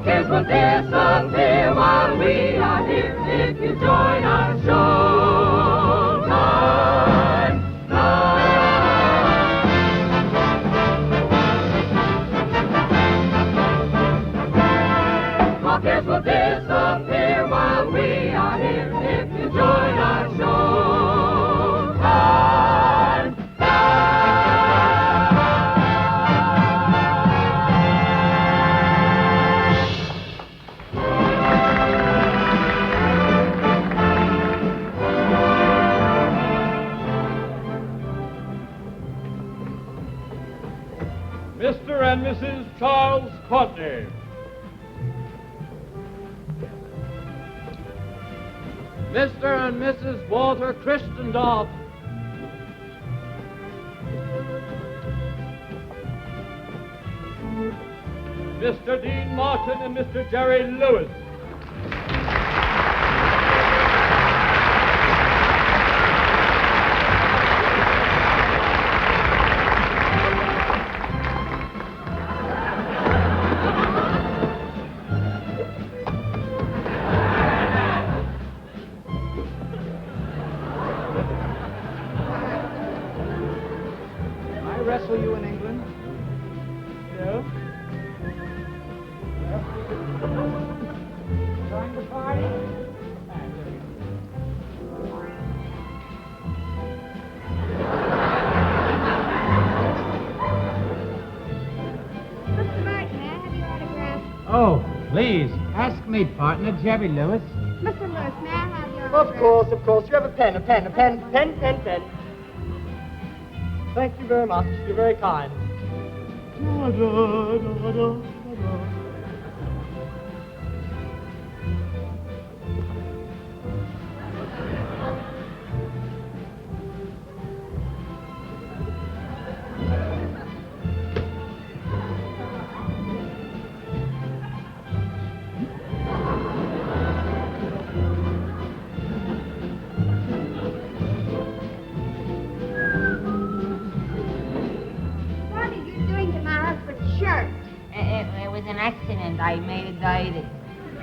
cares will disappear while we are here if you join our show. Time. All cares will disappear while we are here if you join our show. Time. Mr. and Mrs. Charles Courtney. Mr. and Mrs. Walter Christendorf. Mr. Dean Martin and Mr. Jerry Lewis. Wrestle you in England? No. Trying to party? Mr. Martin, may I have your autograph? Oh, please. Ask me, partner, Jerry Lewis. Mr. Lewis, may I have your autograph? Of course. You have a pen. Pen. Thank you very much. You're very kind. I made it dirty.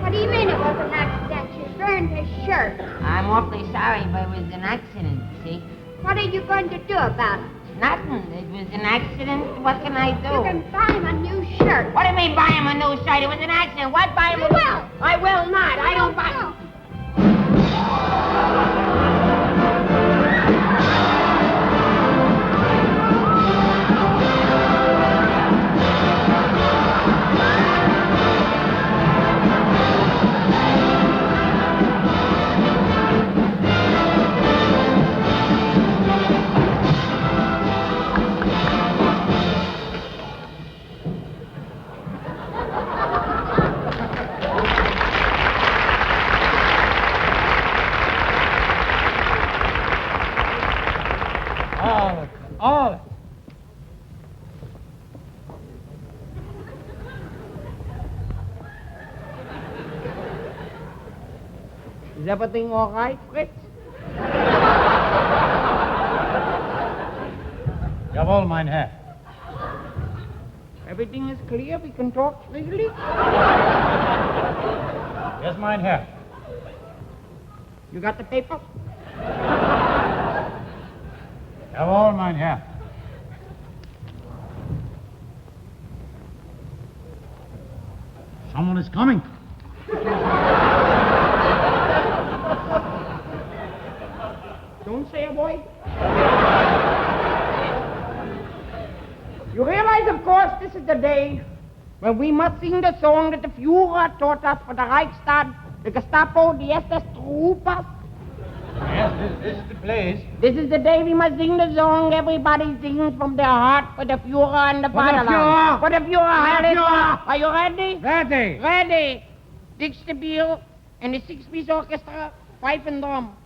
What do you mean it was an accident? You burned his shirt. I'm awfully sorry, but it was an accident, see? What are you going to do about it? Nothing. It was an accident. What can I do? You can buy him a new shirt. What do you mean buy him a new shirt? It was an accident. What buy him a new shirt? I will not. I don't buy him. All. Is everything all right, Fritz? Jawohl, mein Herr. Everything is clear? We can talk freely? Yes, mein Herr. You got the paper? Jawohl, mein Herr. Someone is coming. Don't say a word. You realize, of course, this is the day when we must sing the song that the Führer taught us for the Reichstag, the Gestapo, the SS Troopers. Yes, this is the place. This is the day we must sing the song everybody sings from their heart for the Führer and the fatherland. For the Führer. Are you ready? Ready. Ready. Dix the bill and the six-piece orchestra, pipe and drum.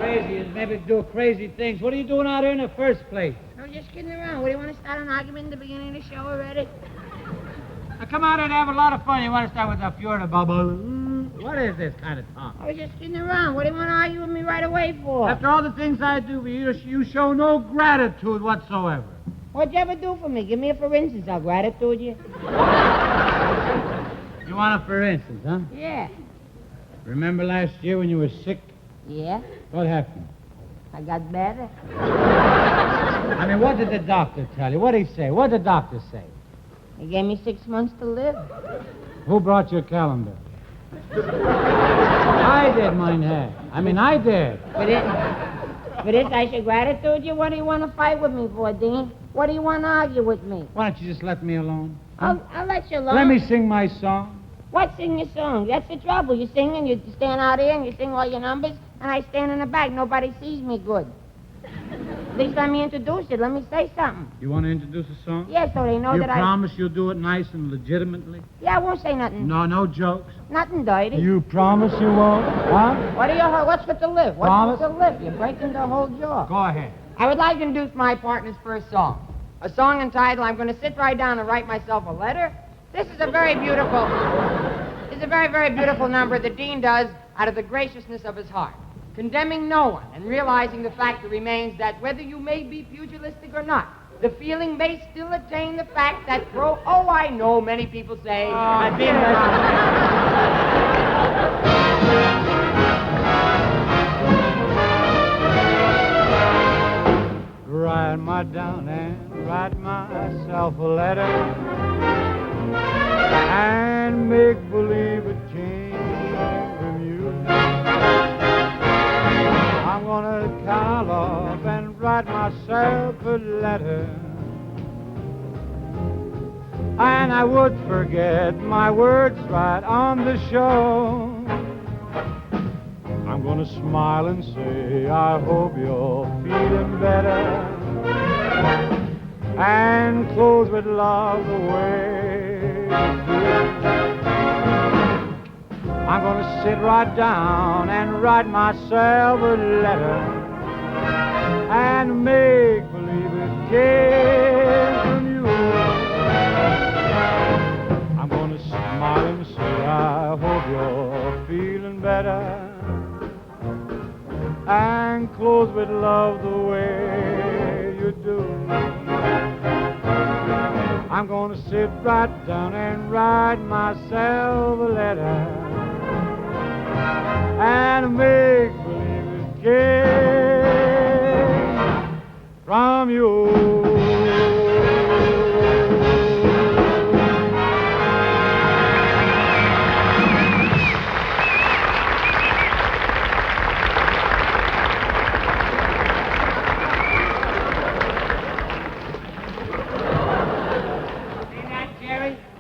Crazy, maybe do crazy things. What are you doing out here in the first place? I'm just kidding around. What, do you want to start an argument at the beginning of the show already? Now come out and have a lot of fun. You want to start with the Führer, Bubba? What is this kind of talk? I was just kidding around. What do you want to argue with me right away for? After all the things I do for you, you show no gratitude whatsoever. What'd you ever do for me? Give me a for instance. I'll gratitude you. You want a for instance, huh? Yeah. Remember last year when you were sick? Yeah? What happened? I got better. I mean, what did the doctor tell you? What did he say? What did the doctor say? He gave me 6 months to live. Who brought your calendar? I did, mine had. I did. For this, I should gratitude you? What do you want to fight with me for, Dean? What do you want to argue with me? Why don't you just let me alone? I'll let you alone. Let me sing my song. What, sing your song? That's the trouble. You sing and you stand out here and you sing all your numbers, and I stand in the back. Nobody sees me good. At least let me introduce it. Let me say something. You want to introduce a song? Yeah, so they know You that promise you'll do it nice and legitimately? Yeah, I won't say nothing. No jokes? Nothing dirty. You promise you won't? Huh? What's with the live? What's with the live? You're breaking the whole jaw. Go ahead. I would like to introduce my partner's first song. A song entitled, I'm going to sit right down and write myself a letter. This is a very, very beautiful number the Dean does out of the graciousness of his heart, condemning no one and realizing the fact that remains that whether you may be pugilistic or not, the feeling may still attain the fact that I know many people say, I've been Write my down and write myself a letter and make believe it came from you. I'm gonna call off and write myself a letter, and I would forget my words right on the show. I'm gonna smile and say, I hope you're feeling better, and close with love the way you do. I'm gonna sit right down and write myself a letter and make believe it came from you. I'm gonna smile and say, I hope you're feeling better, and close with love the way you do. I'm gonna sit right down and write myself a letter and make believe it came from you.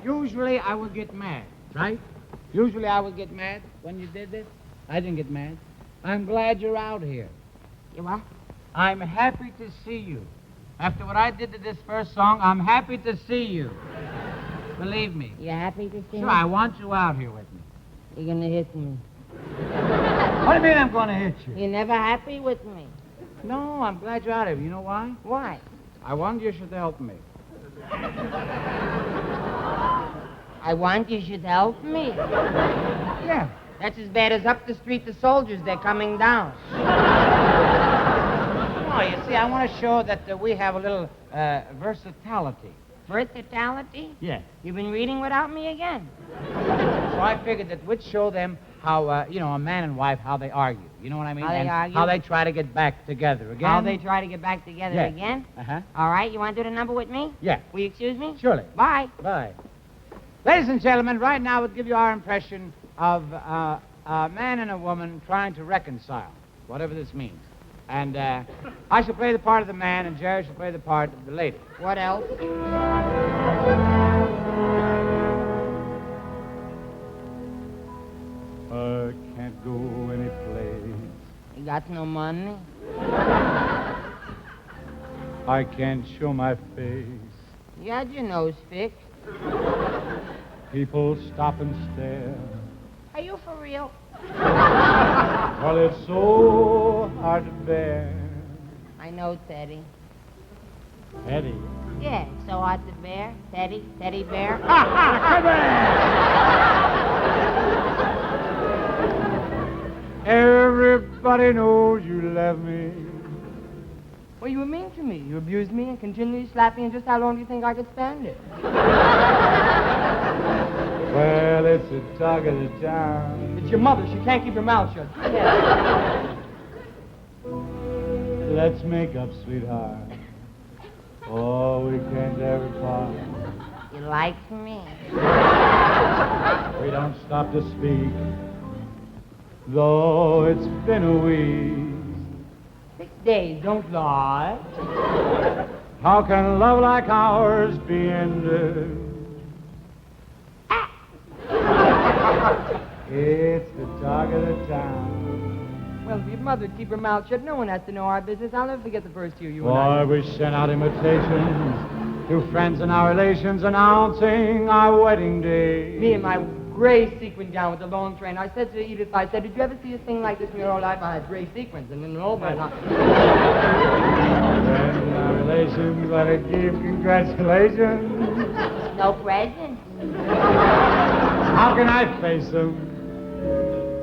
Usually I would get mad, right? Usually I would get mad when you did this. I didn't get mad. I'm glad you're out here. You what? I'm happy to see you. After what I did to this first song, I'm happy to see you. Believe me. You happy to see me? Sure, I want you out here with me. You're gonna hit me. What do you mean I'm going to hit you? You're never happy with me. No, I'm glad you're out here. You know why? Why? I want you should help me. I want you should help me. Yeah. That's as bad as up the street the soldiers, they're coming down. Oh, you see, I want to show that we have a little versatility. Versatility? Yes. You've been reading without me again. So I figured that we'd show them how, a man and wife, how they argue. You know what I mean? How they and argue? how they try to get back together again. How they try to get back together Yes. again? Uh-huh. All right, you want to do the number with me? Yeah. Will you excuse me? Surely. Bye. Bye. Ladies and gentlemen, right now we'll give you our impression of a man and a woman trying to reconcile, whatever this means. And I shall play the part of the man, and Jerry shall play the part of the lady. What else? I can't go any place. You got no money? I can't show my face. You had your nose fixed. People stop and stare. Are you for real? Well, it's so hard to bear. I know, Teddy. Eddie. Yeah, it's so hard to bear. Teddy bear. Everybody knows you left me. Well, you were mean to me. You abused me and continually slapped me, and just how long do you think I could stand it? Well, it's the talk of the town. It's your mother. She can't keep her mouth shut. Let's make up, sweetheart. Oh, we can't ever part. You like me? We don't stop to speak, though it's been a week. 6 days, don't lie. How can love like ours be ended? It's the talk of the town. Well, if your mother would keep her mouth shut, no one has to know our business. I'll never forget the first year you and Why, I... we sent out invitations to friends and our relations announcing our wedding day. Me in my gray sequin gown with the long train. I said to Edith, I said, did you ever see a thing like this in your whole life? I had gray sequins, and then no, but not... Friends and our relations let her give congratulations. No presents. How can I face them?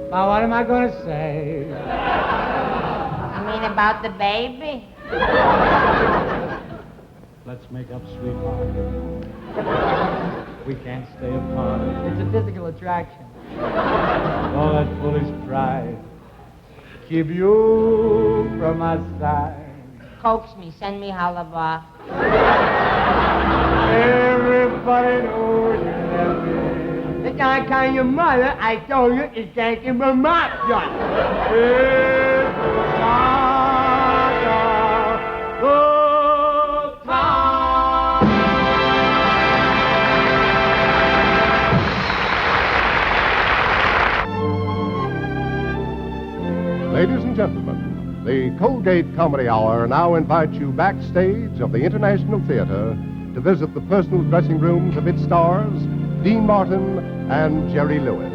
Now, what am I going to say? You mean about the baby? Let's make up, sweetheart. We can't stay apart. It's a physical attraction. All that foolish pride keep you from my side. Coax me, send me hollabaugh. Everybody knows you left me. The guy calling your mother, I told you, is can't keep her mouth shut. It's the talk of the town. Ladies and gentlemen, the Colgate Comedy Hour now invites you backstage of the International Theater to visit the personal dressing rooms of its stars, Dean Martin and Jerry Lewis.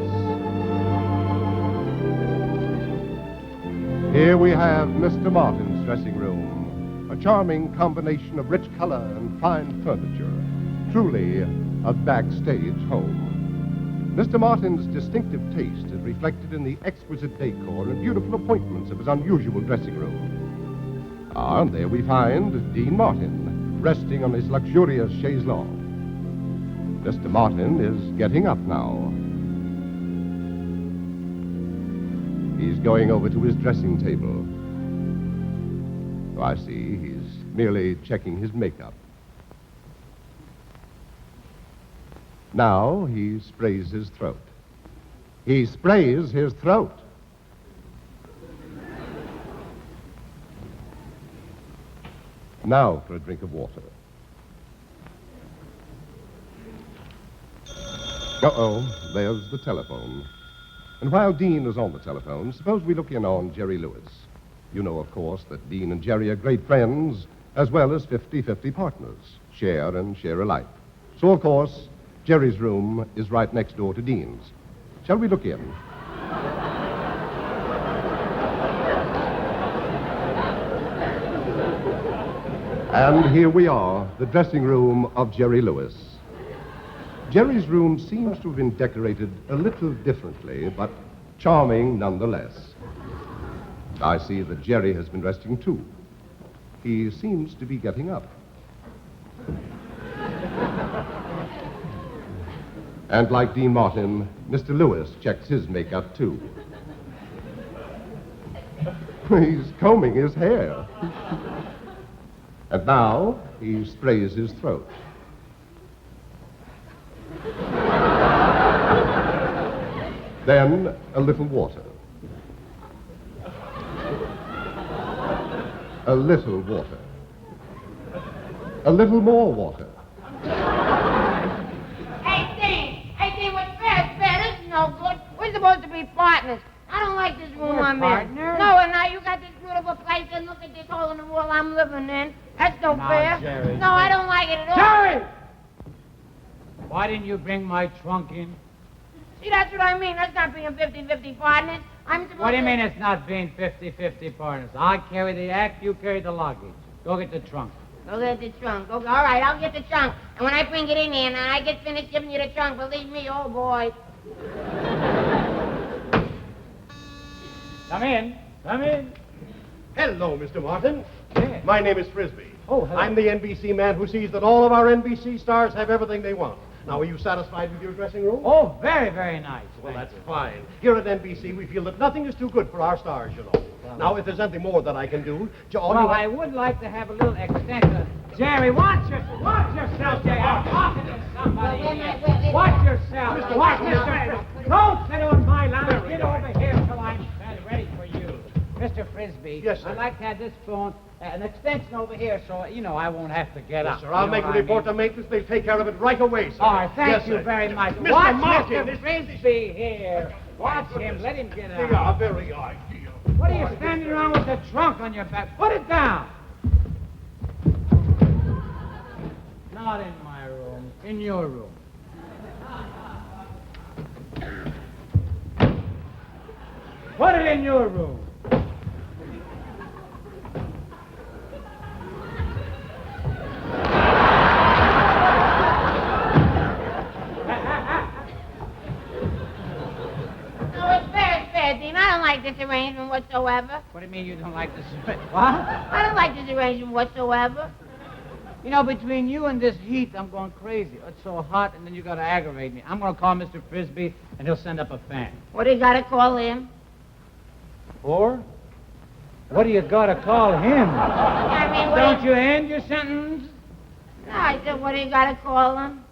Here we have Mr. Martin's dressing room, a charming combination of rich color and fine furniture, truly a backstage home. Mr. Martin's distinctive taste is reflected in the exquisite decor and beautiful appointments of his unusual dressing room. And there we find Dean Martin, resting on his luxurious chaise longue. Mr. Martin is getting up now. He's going over to his dressing table. Oh, I see. He's merely checking his makeup. Now he sprays his throat. He sprays his throat. Now for a drink of water. Uh-oh, there's the telephone. And while Dean is on the telephone, suppose we look in on Jerry Lewis. You know, of course, that Dean and Jerry are great friends, as well as 50-50 partners, share and share alike. So, of course, Jerry's room is right next door to Dean's. Shall we look in? And here we are, the dressing room of Jerry Lewis. Jerry's room seems to have been decorated a little differently, but charming nonetheless. I see that Jerry has been resting too. He seems to be getting up. And like Dean Martin, Mr. Lewis checks his makeup too. He's combing his hair. And now he sprays his throat. Then a little water. A little water. A little more water. Hey, Dean, what's fair? This is no good. We're supposed to be partners. I don't like this room I'm in. Partners? No, and now you got this beautiful place, and look at this hole in the wall I'm living in. That's no fair. Jerry, no, I don't like it at all. Jerry! Why didn't you bring my trunk in? See, that's what I mean. That's not being 50-50 partners. I'm supposed What do you to... mean it's not being 50-50 partners? I carry the act, you carry the luggage. Go get the trunk. Go get the trunk. All right, I'll get the trunk. And when I bring it in here and I get finished giving you the trunk, believe me, oh, boy. Come in. Come in. Hello, Mr. Martin. Yeah. My name is Frisbee. Oh, hello. I'm the NBC man who sees that all of our NBC stars have everything they want. Now, are you satisfied with your dressing room? Oh, very, very nice. Well, Thank that's you. fine. Here at NBC, we feel that nothing is too good for our stars, you know. Now, if there's anything more that I can do, Well, I would like to have a little extension. Jerry, watch yourself, Jerry. I'm talking to somebody here. Watch yourself. Watch yourself. Don't sit on my line. Get over here till I'm ready for you. Mr. Frisbee. Yes, sir. I'd like to have this phone, an extension over here so, I won't have to get up. Yes, sir. I'll make a report to maintenance. They'll take care of it right away, sir. All right, thank Yes, you sir. very much. Mr. Watch Martin, Mr. Frisbee here. Watch him. Let him get They out. are very ideal. What are you standing around with the trunk on your back? Put it down. Not in my room. In your room. Put it in your room. Dean, I don't like this arrangement whatsoever. What do you mean you don't like this? What? I don't like this arrangement whatsoever. Between you and this heat, I'm going crazy. It's so hot, and then you got to aggravate me. I'm going to call Mr. Frisbee, and he'll send up a fan. What do you got to call him? Or? What do you got to call him? I mean, Don't you end your sentence? No, I said, what do you got to call him?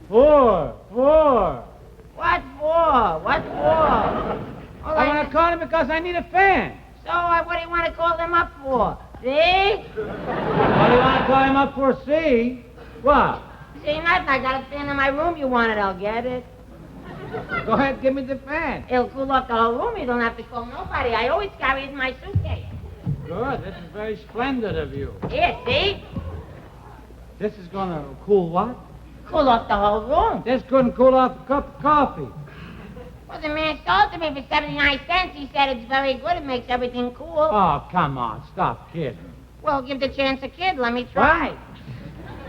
For. What for? What for? I want to call him because I need a fan. So, what do you want to call him up for? See? What do you want to call him up for? See? What? See, nothing. I got a fan in my room. You want it, I'll get it. Go ahead, give me the fan. It'll cool off the whole room. You don't have to call nobody. I always carry it in my suitcase. Good. This is very splendid of you. Here, see? This is going to cool what? Cool off the whole room. This couldn't cool off a cup of coffee. Well, the man sold it to me for 79 cents. He said it's very good. It makes everything cool. Oh, come on. Stop kidding. Well, give the chance a kid. Let me try.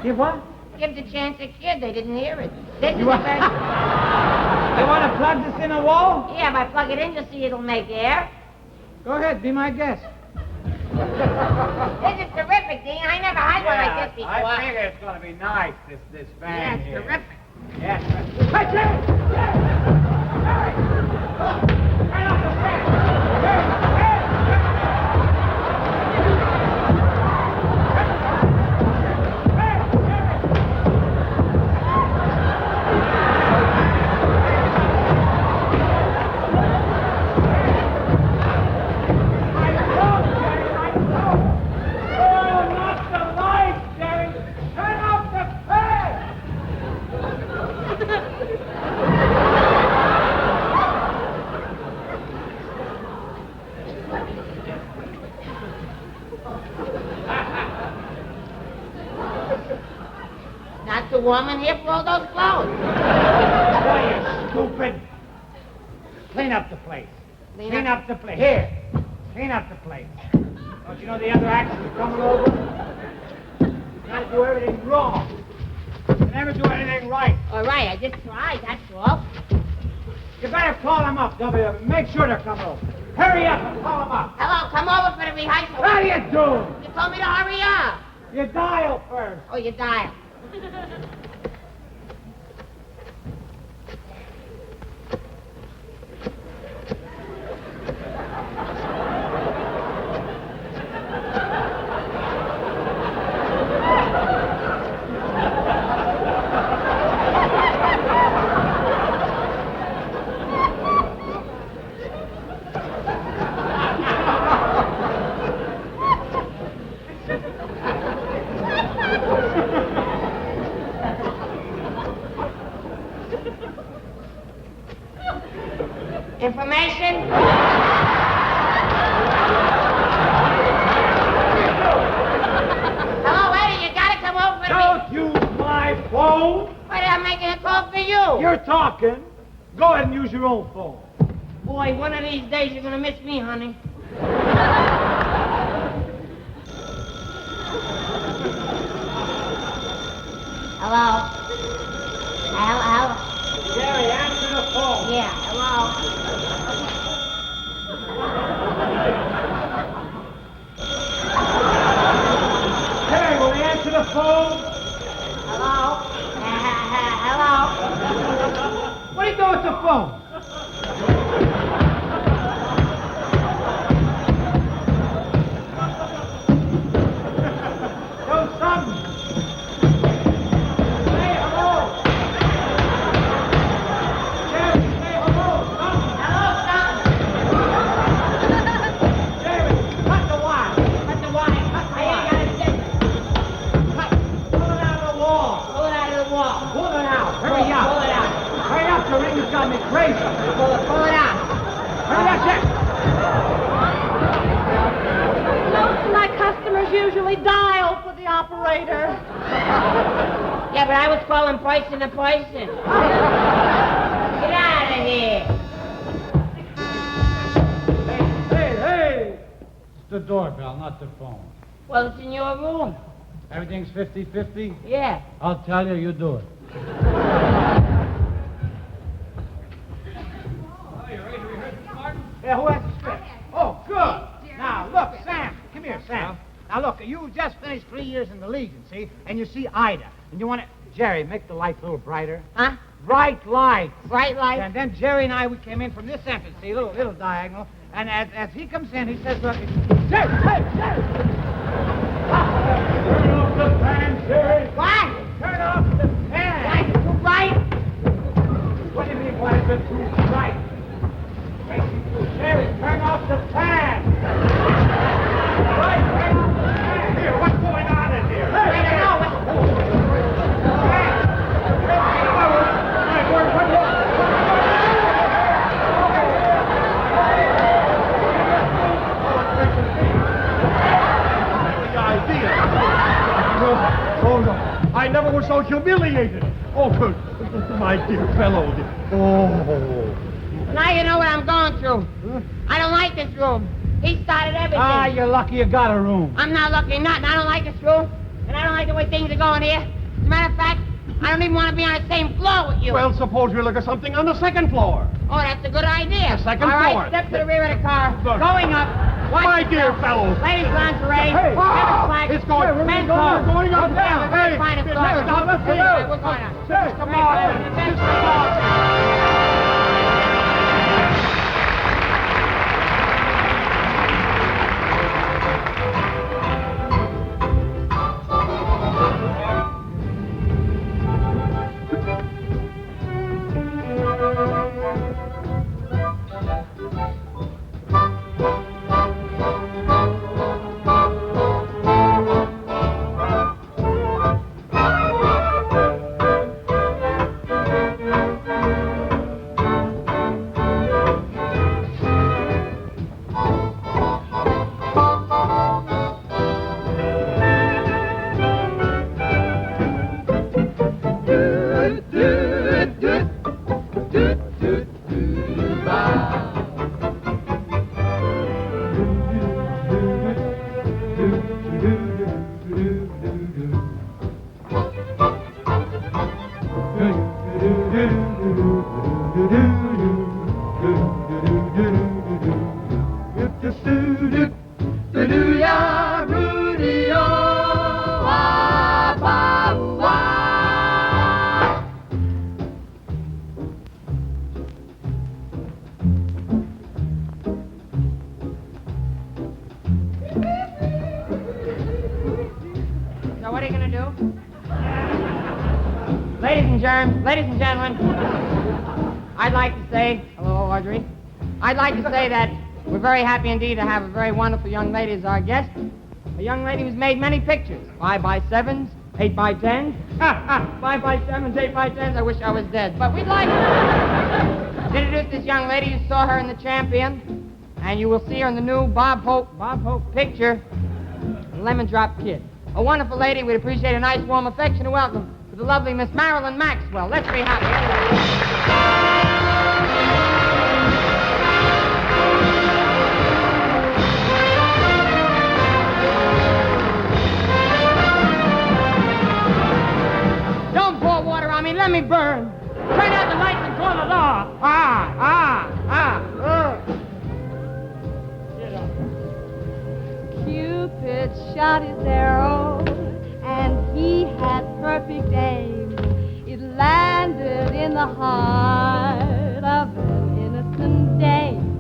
Give what? Give the chance a kid. They didn't hear it. This is You the want- best. You want to plug this in a wall? Yeah, if I plug it in, you'll see it'll make air. Go ahead. Be my guest. This is terrific, Dean. I never had one like this before. I figure it's going to be nice, this Yeah, van it's here. terrific. Yes. Hey, Jerry! Jerry! Turn off the fan! Jerry! Not too warm in here for all those clothes. Boy, you stupid. Clean up the place. Clean up the place. Here. Clean up the place. Don't you know the other actors are coming over? You gotta do everything wrong. You never do anything right. All right, I just tried, that's all. You better call them up, W. Make sure they're coming over. Hurry up and call them up. Hello, come over for the rehearsal. What are you doing? You told me to hurry up. You dial first. Oh, you dial. Information? Hello, Eddie, you gotta come over to me. Don't use my phone. Wait, I'm making a call for you. You're talking. Go ahead and use your own phone. Boy, one of these days you're gonna miss me, honey. Hello? Hello? Jerry, answer the phone. Yeah, hello? only dial for the operator. Yeah, but I was calling person to person. Get out of here. Hey! It's the doorbell, not the phone. Well, it's in your room. Everything's 50-50? Yeah. I'll tell you, you do it. Yeah, who has the script? Oh, good. Now, look, Sam. Come here, Sam. Now, look, you just finished 3 years in the Legion, see? And you see Ida. And you want to... Jerry, make the lights a little brighter. Huh? Bright lights. Bright light? And then Jerry and I, we came in from this entrance, see, little diagonal. And as he comes in, he says, look, Jerry, hey, Jerry! Turn off the fan, Jerry. What? Turn off the fan. Why is it too bright? What do you mean, why is it too bright? Jerry, turn off the fan. Right, turn off the fan. Here, what's going on in here? I don't know. Oh, no. I never was so humiliated. Oh, good. My dear fellow. Oh. Now you know what I'm going through. I don't like this room. He started everything. Ah, you're lucky you got a room. I'm not lucky nothing. I don't like this room, and I don't like the way things are going here. As a matter of fact, I don't even want to be on the same floor with you. Well, suppose we look at something on the second floor. Oh, that's a good idea. The second All right, floor. step to the rear of the car. Look. Going up. Watch My yourself. dear fellow. Ladies' lingerie. Hey. Women's flag. It's going. Men's We're clothes. going up. Down. Hey. Find a Hey, store. now, let's go. We're going up. Mr. Martin. Mr. Martin. So what are you going to do? Ladies and gentlemen, I'd like to say, hello, Audrey. I'd like to say that we're very happy indeed to have a very wonderful young lady as our guest. A young lady who's made many pictures. 5x7s, 8x10s, 5x7s, 8x10s. I wish I was dead. But we'd like to introduce this young lady. You saw her in The Champion, and you will see her in the new Bob Hope picture, Lemon Drop Kid. A wonderful lady. We'd appreciate a nice, warm, affectionate welcome to the lovely Miss Marilyn Maxwell. Let's be happy. Don't pour water on me. Let me burn. Turn out the lights and call the law. Cupid shot his arrow, and he had perfect aim. It landed in the heart of an innocent dame.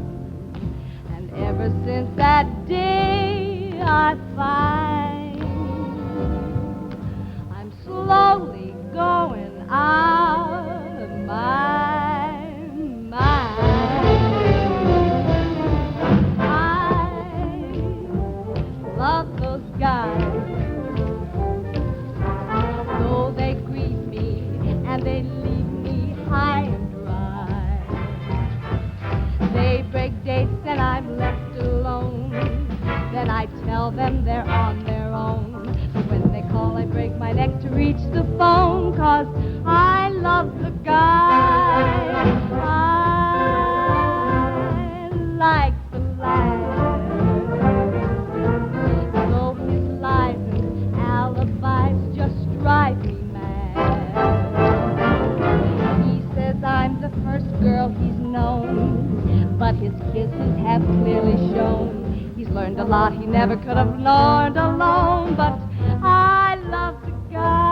And ever since that day, I find I'm slowly going out of my mind. Love those guys, though they greet me and they leave me high and dry. They break dates and I'm left alone. Then I tell them they're on their own. my neck to reach the phone, 'cause I love the guy. I like the lad. Though his lies and alibis just drive me mad. He says I'm the first girl he's known, but his kisses have clearly shown he's learned a lot he never could have learned alone. But I love the guy.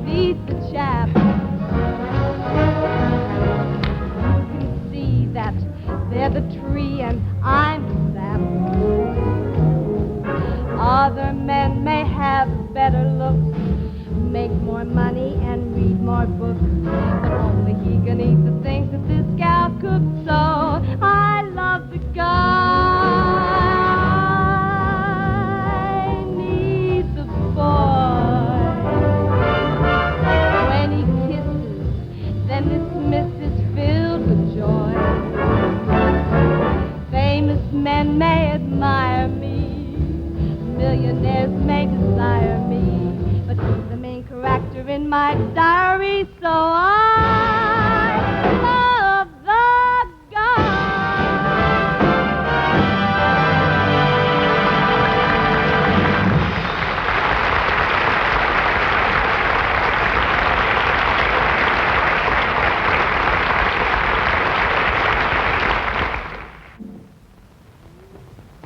He's the chap. You can see that they're the tree and I'm the sap. Other men may have better looks, make more money and read more books, but only he can eat the things that this gal cooks. So I love the guy. Need the boy. When he kisses, then this miss is filled with joy. Famous men may admire me, millionaires may desire me, but he's the main character in my diary, so I love the guy.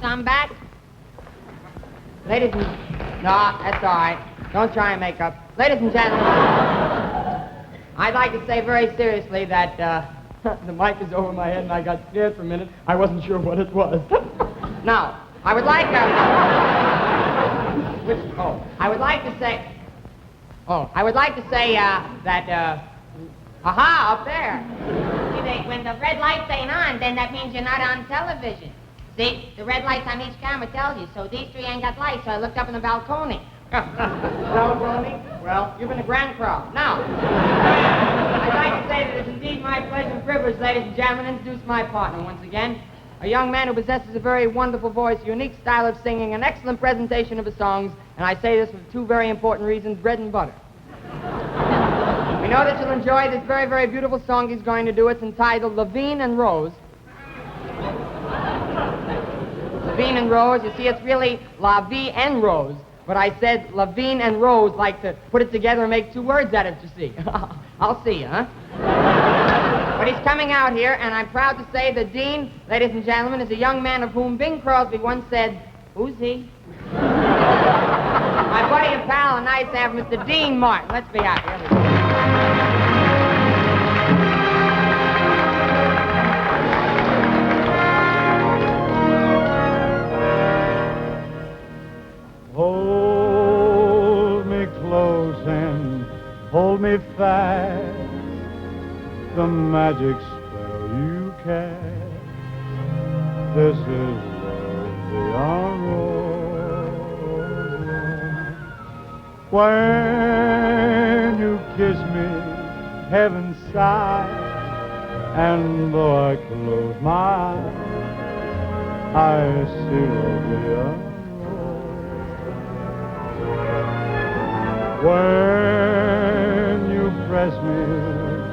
So I'm back. Ladies and... No, that's all right. Don't try and make up. Ladies and gentlemen, I'd like to say very seriously that The mic is over my head and I got scared for a minute. I wasn't sure what it was. No, I would like I would like to say... I would like to say that... Aha, up there. See, when the red lights ain't on, then that means you're not on television. See, the red lights on each camera tells you, so these three ain't got lights, so I looked up in the balcony. Well, you've been a grand crowd. Now, I'd like to say that it's indeed my pleasure and privilege, ladies and gentlemen, to introduce my partner once again. A young man who possesses a very wonderful voice, unique style of singing, an excellent presentation of his songs, and I say this for two very important reasons, bread and butter. We know that you'll enjoy this very, very beautiful song he's going to do. It's entitled Levine and Rose. Levine and Rose, you see, it's really La Vie and Rose. But I said Levine and Rose, like to put it together and make two words out of it, you see. I'll see you, huh? But he's coming out here, and I'm proud to say the Dean, ladies and gentlemen, is a young man of whom Bing Crosby once said, "Who's he?" My buddy and pal, and nice to have Mr. Dean Martin. Let's be happy. Hold me close and hold me fast, the magic spell you cast. This is love beyond romance. When you kiss me, heaven sighs, and though I close my eyes, I see love beyond. When you press me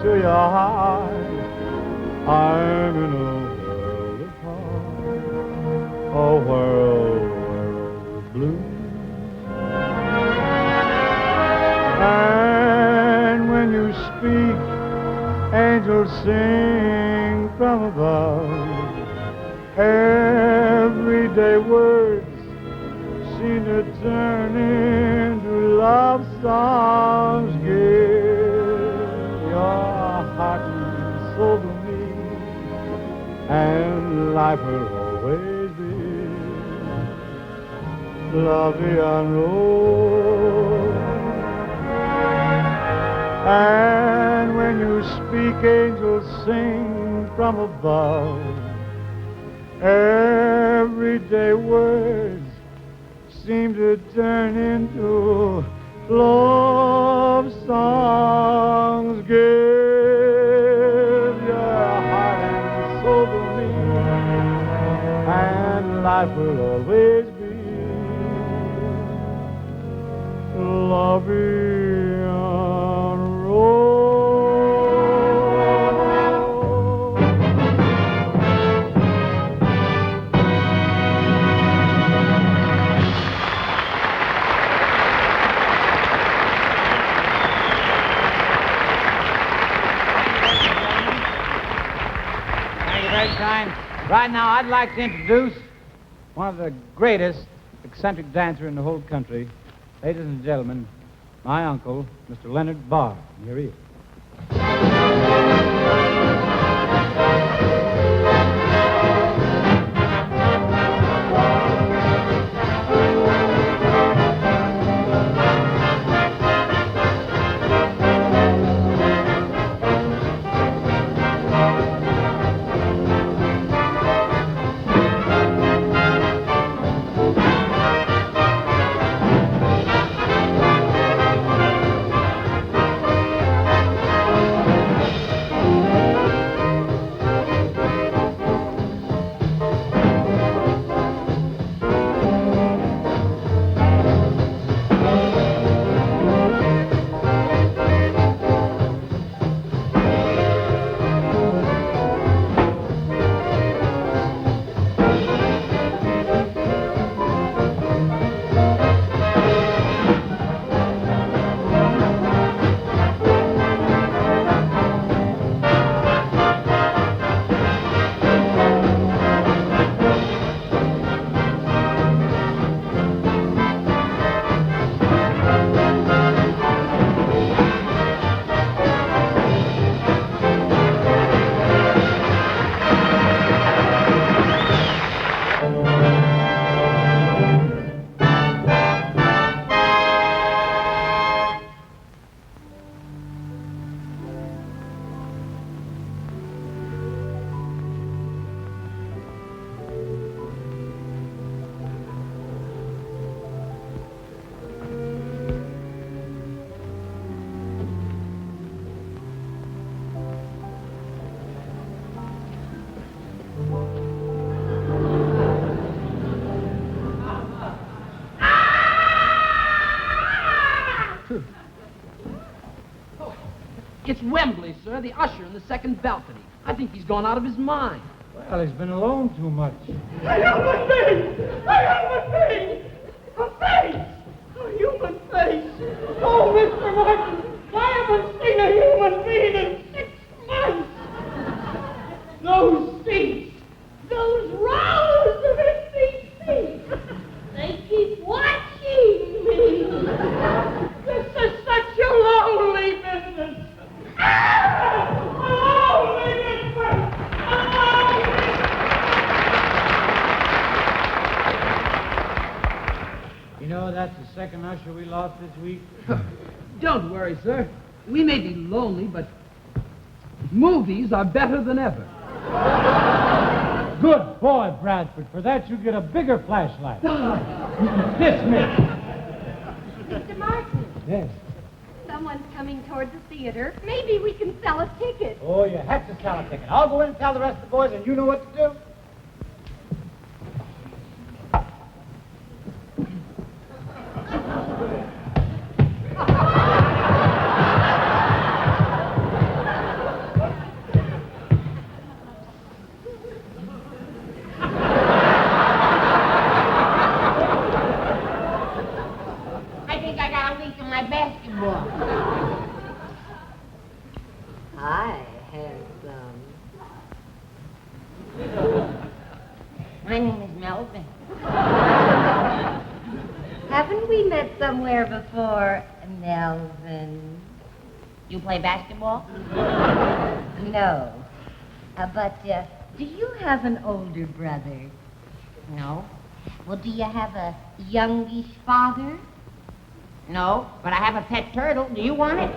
to your heart, I'm in a world apart, a world of blue. And when you speak, angels sing from above. Everyday words seem to turn into love songs. Give your heart and soul to me, and life will always be love beyond road. And when you speak, angels sing from above. Everyday words seem to turn into love songs. Give your heart and soul to me, and life will always be be on road. Thank you, very kind. Right now, I'd like to introduce one of the greatest eccentric dancer in the whole country. Ladies and gentlemen, my uncle, Mr. Leonard Barr. Here he is. It's Wembley, sir, the usher in the second balcony. I think he's gone out of his mind. Well, he's been alone too much. I have a face! I have a face! A face! A human face! Oh, Mr. Martin, I haven't seen a human being in 6 months! Those seats! Those rows of empty seats! They keep watching me! This is such a lonely business! You know, that's the second usher we lost this week. Don't worry, sir. We may be lonely, but movies are better than ever. Good boy, Bradford. For that, you get a bigger flashlight. Dismiss. Mr. Martin, Yes. someone's coming toward the theater. Maybe we can sell a ticket. Oh, you have to sell a ticket. I'll go in and tell the rest of the boys, and you know what to do. I think I got a leak in my basketball. I have some. My name is Melvin. Haven't we met somewhere before, Melvin? You play basketball? No. But do you have an older brother? No. Well, do you have a youngish father? No, but I have a pet turtle. Do you want it?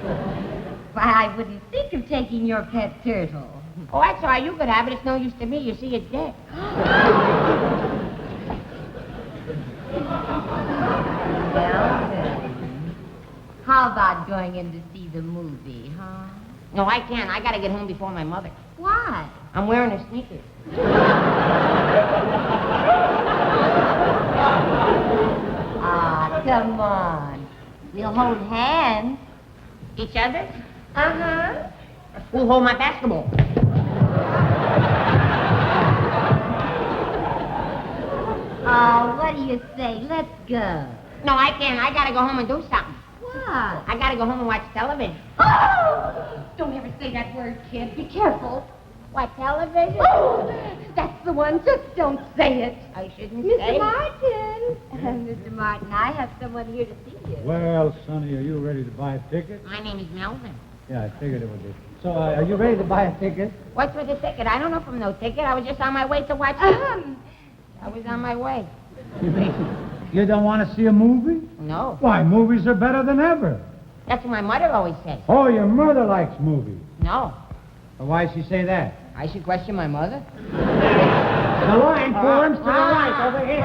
Why, I wouldn't think of taking your pet turtle. Oh, that's all right. You could have it. It's no use to me. You see, it's dead. Melvin, how about going in to see the movie, huh? No, I can't. I gotta get home before my mother. Why? I'm wearing her sneakers. Ah, come on. We'll hold hands. Each other? Uh-huh. Who'll hold my basketball? Oh, what do you say? Let's go. No, I can't. I gotta go home and do something. What? I gotta go home and watch television. Oh! Don't ever say that word, kid. Be careful. What, television? Oh! That's the one. Just don't say it. I shouldn't say Mr. it. Martin. Mr. Martin, I have someone here to see you. Well, Sonny, are you ready to buy a ticket? My name is Melvin. Yeah, I figured it would be. So, are you ready to buy a ticket? What's with the ticket? I don't know from no ticket. I was just on my way to watch I was on my way. You don't want to see a movie? No. Why, movies are better than ever. That's what my mother always says. Oh, your mother likes movies. No. Well, why'd she say that? I should question my mother? The line forms to the right, over here.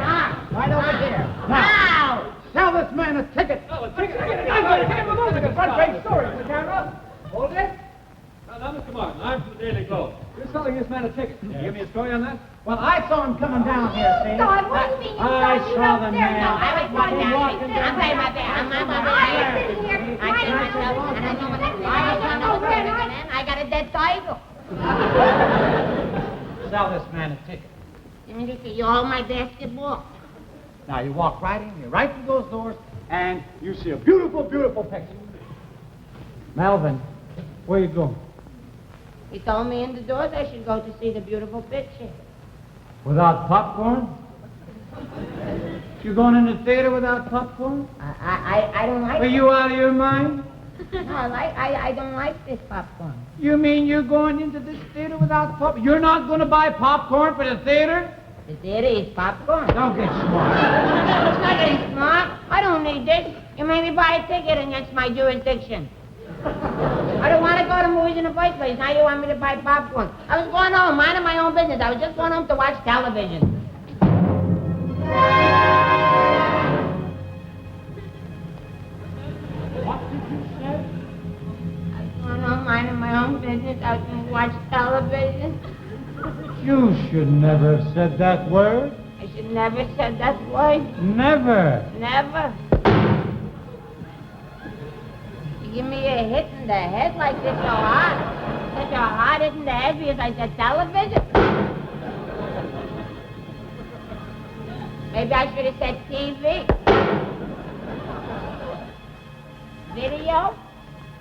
Right over here. Now, sell this man a ticket. Oh, a ticket. I'm going to ticket the movie. The front page story. The camera. Hold it. Now, Mr. Martin, I'm from the Daily Globe. You're selling this man a ticket. Can you give me a story on that? Well, I saw him coming down here, see? God, what do you mean you I saw the man. No, I was walking down. walking I'm playing my bed. I'm on my bed. I'm sitting here. I see myself, and I know what's going on. I got a dead tiger. Sell this man a ticket. Let me just see. You hold my basketball. Now, you walk right in here, right through those doors, and you see a beautiful, beautiful picture. Melvin, where you going? He told me in the doors I should go to see the beautiful picture. Without popcorn? You going in the theater without popcorn? I don't like Are it. you out of your mind? No, I don't like this popcorn. You mean you're going into this theater without popcorn? You're not going to buy popcorn for the theater? The theater is popcorn. Don't get smart. It's not getting smart. I don't need this. You made me buy a ticket, and that's my jurisdiction. I don't want to go to movies in the first place. Now you want me to buy popcorn. I was going home, minding my own business. I was just going home to watch television. What did you say? I was going home, minding my own business. I was going to watch television. You should never have said that word. I should never said that word. Never. Never. You give me a hit in the head like this so hard. Such a hard hit in the head because I said television. Maybe I should have said TV. Video.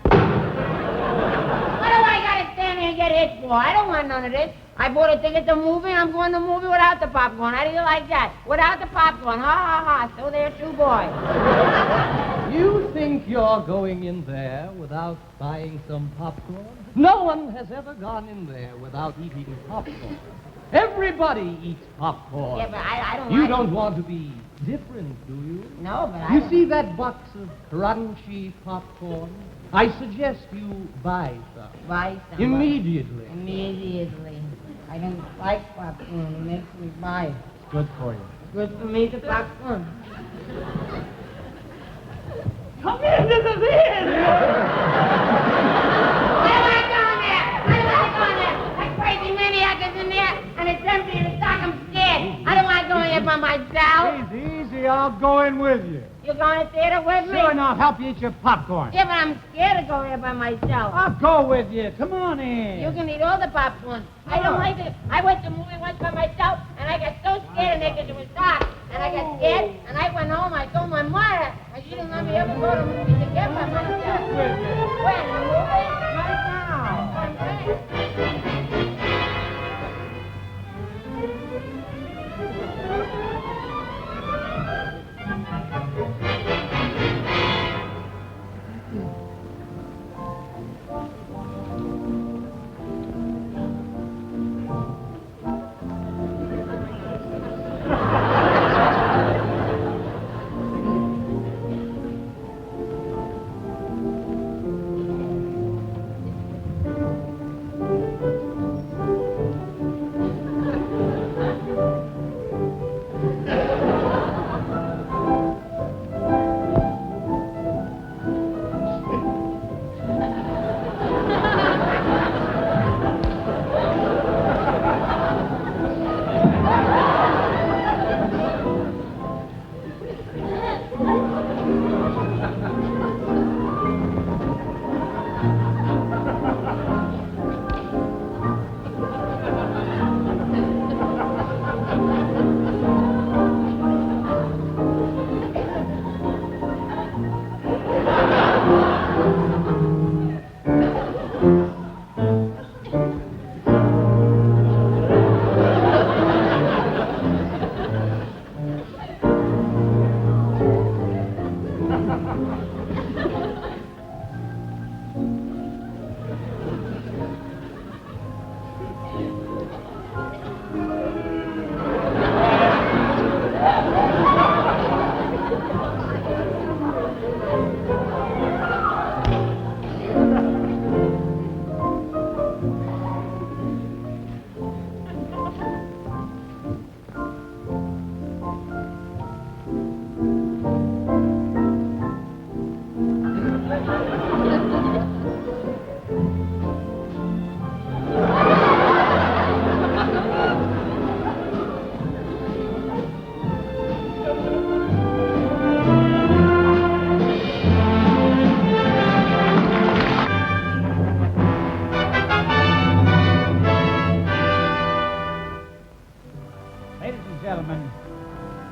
What do I gotta stand here and get hit for? I don't want none of this. I bought a ticket to the movie, and I'm going to the movie without the popcorn. How do you like that? Without the popcorn. Ha, ha, ha. So there, two boys. You think you're going in there without buying some popcorn? No one has ever gone in there without eating popcorn. Everybody eats popcorn. Yeah, but I don't You like don't it. want to be different, do you? No, but I You don't. see that box of crunchy popcorn? I suggest you buy some. Buy some. Immediately. Immediately. I don't like popcorn. It makes me buy it. It's good for you. Good for me to popcorn. Come in, this is it! Why am I going there? Why am I going there? That crazy maniac is in there, and it's empty in the stock. I'm scared. I don't want to go in there by myself. Easy, I'll go in with you. You're going to theater with me? Sure, and I'll help you eat your popcorn. Yeah, but I'm scared to go there by myself. I'll go with you. Come on in. You can eat all the popcorn. I don't like it. I went to the movie once by myself, and I got so scared in there because it was dark. And I got scared, and I went home. I told my mother, and she didn't let me ever go to movies again by myself. When? The movie? Right now.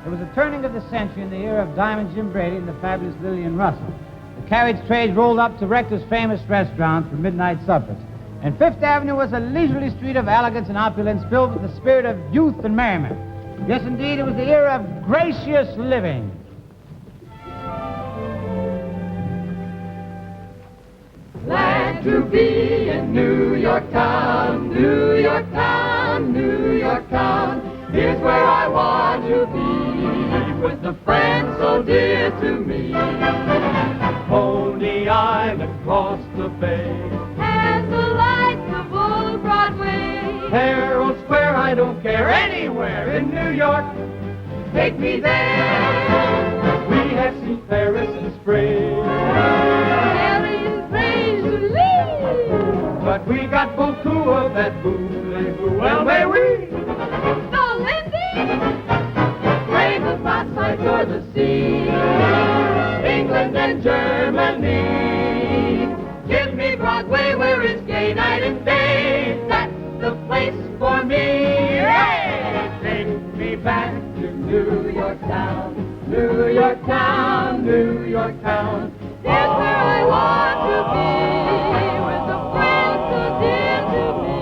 It was the turning of the century in the era of Diamond Jim Brady and the fabulous Lillian Russell. The carriage trades rolled up to Rector's famous restaurant for midnight suppers. And Fifth Avenue was a leisurely street of elegance and opulence filled with the spirit of youth and merriment. Yes, indeed, it was the era of gracious living. Glad to be in New York Town, New York Town, New York Town. Here's where I want to be, with the friends so dear to me. Coney Island, across the bay, And the lights of old Broadway. Herald Square, I don't care, anywhere in New York, take me there. We have seen Paris in spring, Paris, praise to leave. but we got beaucoup of that voulez-vous, well, may we? So, Lindy, Brave about sight for the sea, England and Germany. Give me Broadway where it's gay night and day. That's the place for me. Hey! Take me back to New York Town, New York Town, New York Town. here's where I want to be, with the friends so dear to me.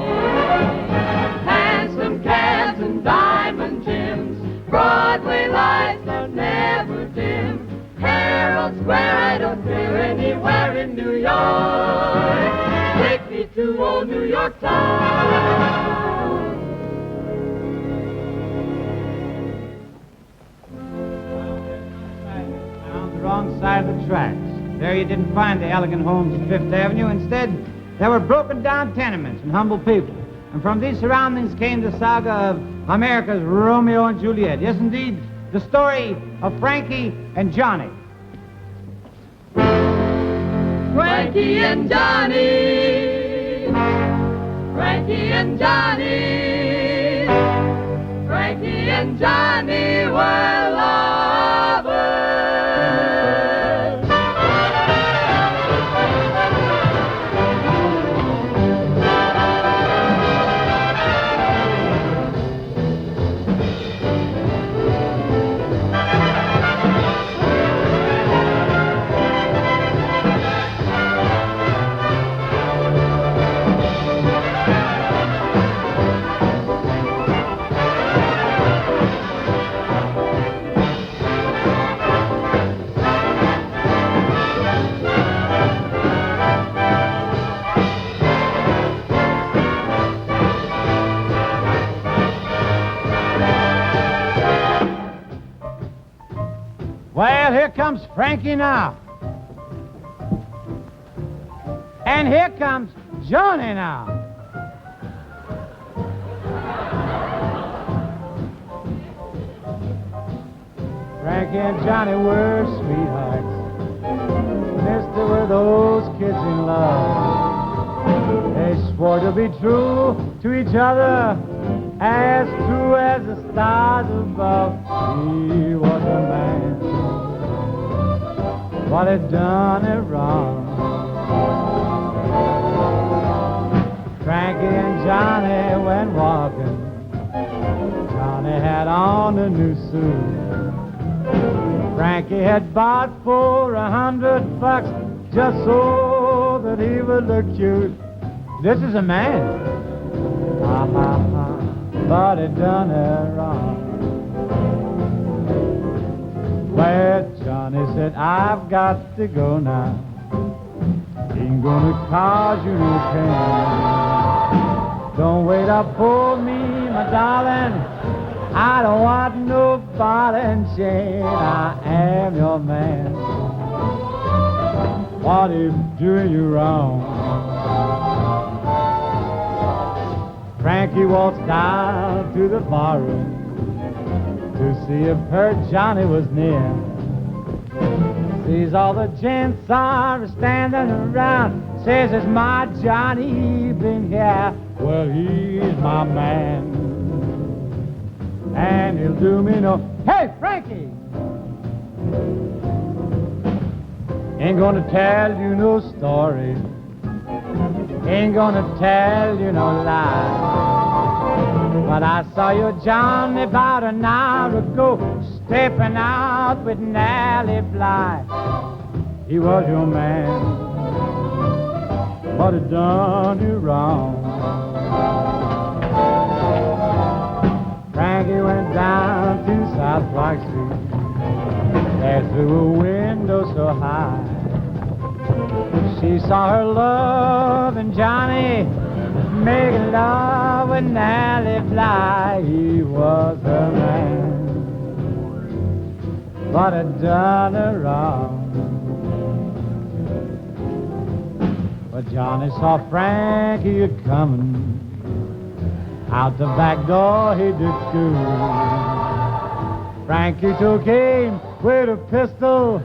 Handsome cabs and diamond gems, Broadway lights are never dim. Herald Square, I don't care, anywhere in New York. Take me to old New York Town. On the wrong side of the tracks. There you didn't find the elegant homes of Fifth Avenue. Instead, there were broken down tenements and humble people. And from these surroundings came the saga of America's Romeo and Juliet. Yes, indeed, the story of Frankie and Johnny. Frankie and Johnny, Frankie and Johnny, Frankie and Johnny were lovers. Well, here comes Frankie now. And here comes Johnny now. Frankie and Johnny were sweethearts. Mister, were those kids in love. They swore to be true to each other, as true as the stars above. He was a man, but had done it wrong. Frankie and Johnny went walking. Johnny had on a new suit. Frankie had bought for $100 just so that he would look cute. This is a man. Ha ha ha. But he done it wrong. Well, Johnny said, I've got to go now. Ain't gonna cause you no pain. Don't wait up for me, my darling. I don't want no ball and chain. I am your man. What if doing you wrong? Frankie walks down to the barroom to see if her Johnny was near. Sees all the gents are standing around. Says, is my Johnny been here? Well, he's my man, and he'll do me no... Hey, Frankie! Ain't gonna tell you no story. Ain't gonna tell you no lie. But I saw your Johnny about an hour ago, stepping out with an alley fly. He was your man, but it done you wrong. Frankie went down to South Clark Street, there through a window so high. She saw her love and Johnny making love with an alley fly. He was her man, but it done her wrong. But Johnny saw Frankie a-coming. Out the back door he did scoot. Frankie took aim with a pistol,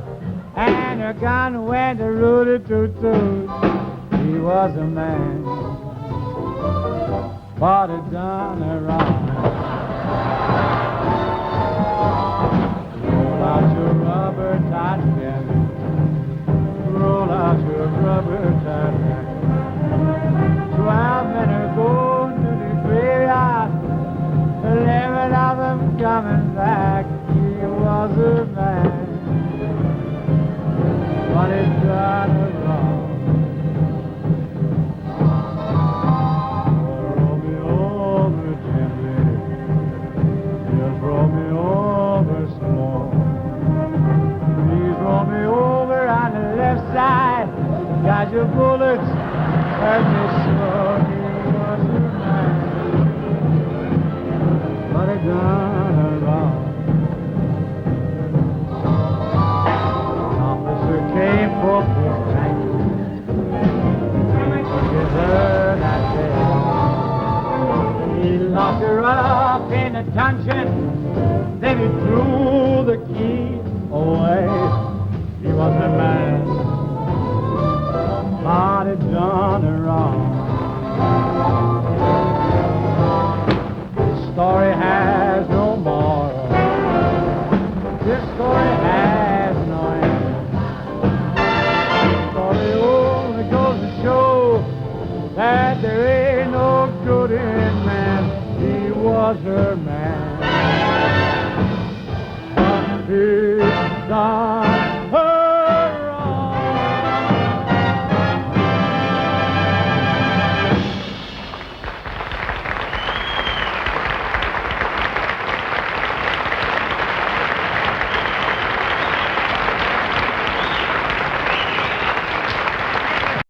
and her gun went a rooty-toot-toot. He was a man, but it done her wrong. Roll out your rubber tight jacket. Roll out your rubber tight jacket. 12 men are going to the graveyard, 11 of them coming back. He was a man, but it done her wrong. Oh, roll me over gently, just roll me over some more. Please roll me over on the left side, got your bullets hurt me slow. He was a man, but it done her wrong. The officer came for his bank. He took her that day. He locked her up in a dungeon, then he threw the key away. He was a man, but it done her wrong. This story has no moral. This story has no end. This story only goes to show that there ain't no good in man. He was her man, but it done